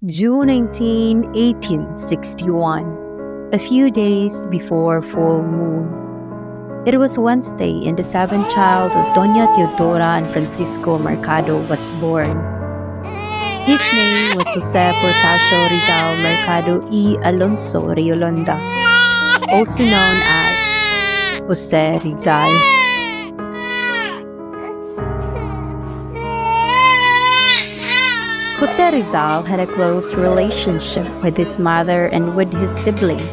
June 19, 1861, a few days before full moon. It was Wednesday, and the seventh child of Doña Teodora and Francisco Mercado was born. His name was Jose Portasio Rizal Mercado y Alonso Riolonda, also known as Jose Rizal. Jose Rizal had a close relationship with his mother and with his siblings.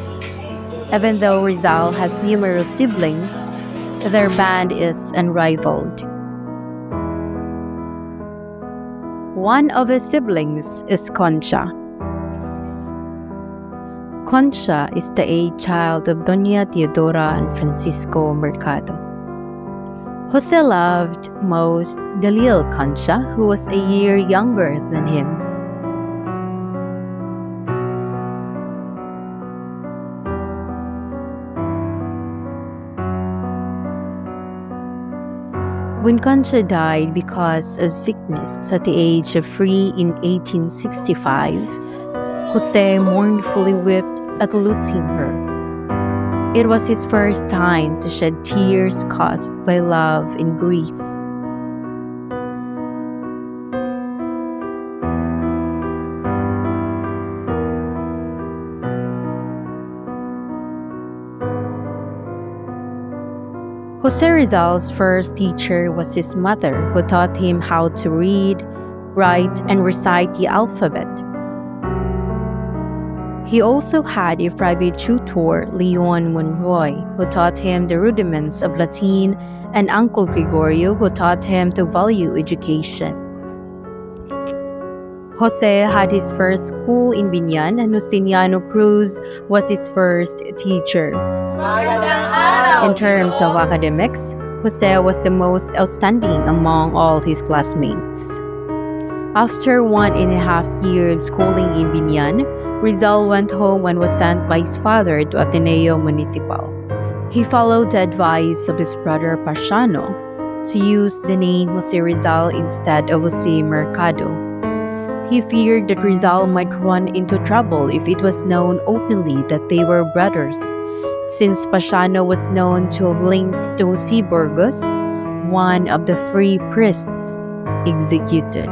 Even though Rizal has numerous siblings, their band is unrivaled. One of his siblings is Concha. Concha is the eighth child of Doña Teodora and Francisco Mercado. Jose loved most the little Concha, who was a year younger than him. When Concha died because of sickness at the age of 3 in 1865, Jose mournfully wept at losing her. It was his first time to shed tears caused by love and grief. Jose Rizal's first teacher was his mother, who taught him how to read, write, and recite the alphabet. He also had a private tutor, Leon Monroy, who taught him the rudiments of Latin, and Uncle Gregorio, who taught him to value education. Jose had his first school in Binyan, and Justiniano Cruz was his first teacher. In terms of academics, Jose was the most outstanding among all his classmates. After 1.5 years of schooling in Binyan, Rizal went home and was sent by his father to Ateneo Municipal. He followed the advice of his brother Pasiano to use the name Jose Rizal instead of Jose Mercado. He feared that Rizal might run into trouble if it was known openly that they were brothers, since Pasiano was known to have links to Jose Burgos, one of the 3 priests executed.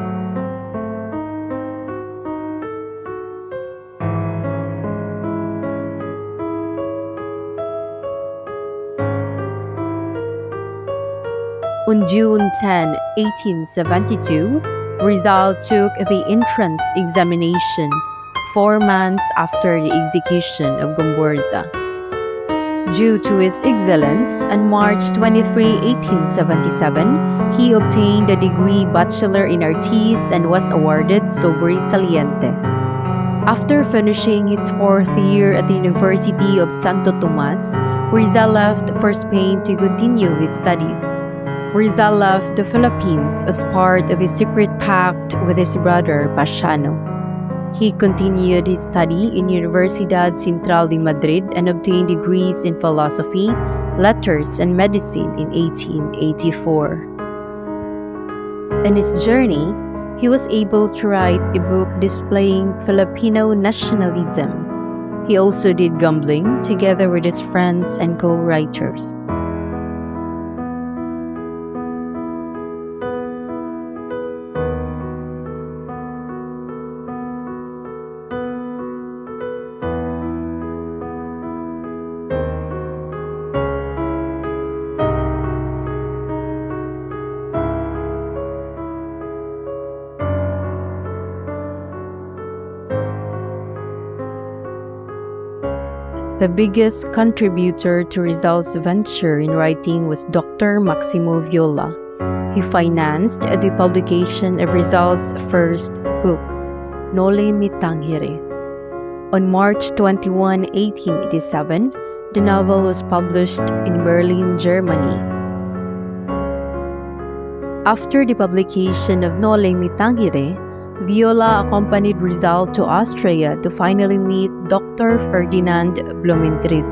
On June 10, 1872, Rizal took the entrance examination 4 months after the execution of Gomburza. Due to his excellence, on March 23, 1877, he obtained a degree Bachelor in Arts and was awarded Sobresaliente. After finishing his 4th year at the University of Santo Tomas, Rizal left for Spain to continue his studies. Rizal left the Philippines as part of a secret pact with his brother Pasiano. He continued his study in Universidad Central de Madrid and obtained degrees in philosophy, letters, and medicine in 1884. In his journey, he was able to write a book displaying Filipino nationalism. He also did gambling together with his friends and co-writers. The biggest contributor to Rizal's venture in writing was Dr. Maximo Viola. He financed the publication of Rizal's first book, Noli Me Tangere. On March 21, 1887, the novel was published in Berlin, Germany. After the publication of Nole Mi Tangere, Viola accompanied Rizal to Austria to finally meet Dr. Ferdinand Blumentritt.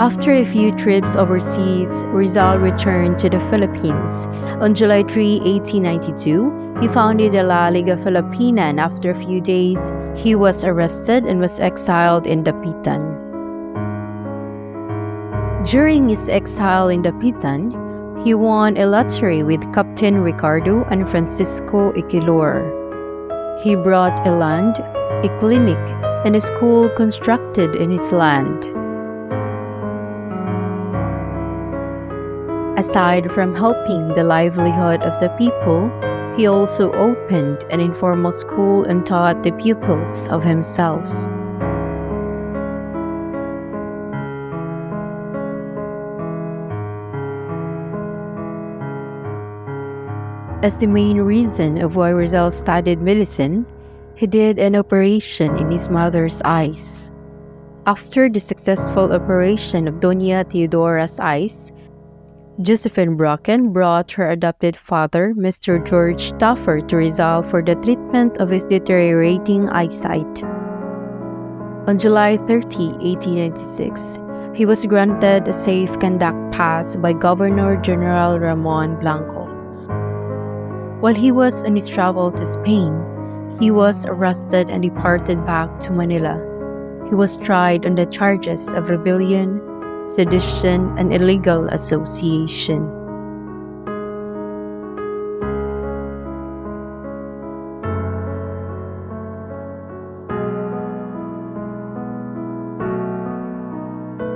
After a few trips overseas, Rizal returned to the Philippines. On July 3, 1892, he founded the La Liga Filipina, and after a few days, he was arrested and was exiled in Dapitan. During his exile in Dapitan, he won a lottery with Captain Ricardo and Francisco Iquilor. He brought a land, a clinic, and a school constructed in his land. Aside from helping the livelihood of the people, he also opened an informal school and taught the pupils of himself. As the main reason of why Rizal studied medicine, he did an operation in his mother's eyes. After the successful operation of Doña Teodora's eyes, Josephine Brocken brought her adopted father, Mr. George Taffer, to Rizal for the treatment of his deteriorating eyesight. On July 30, 1896, he was granted a safe conduct pass by Governor General Ramon Blanco. While he was on his travel to Spain, he was arrested and deported back to Manila. He was tried on the charges of rebellion, sedition, and illegal association.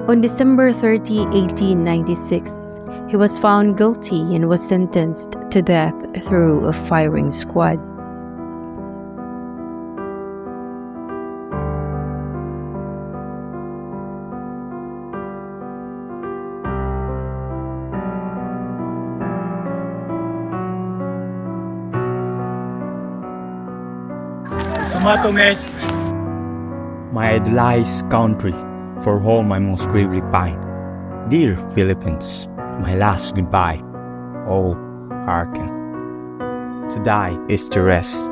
On December 30, 1896, he was found guilty and was sentenced to death through a firing squad. Sumatomes, my idolized country, for whom I most gravely pine. Dear Philippines, my last goodbye. Oh, hearken. To die is to rest.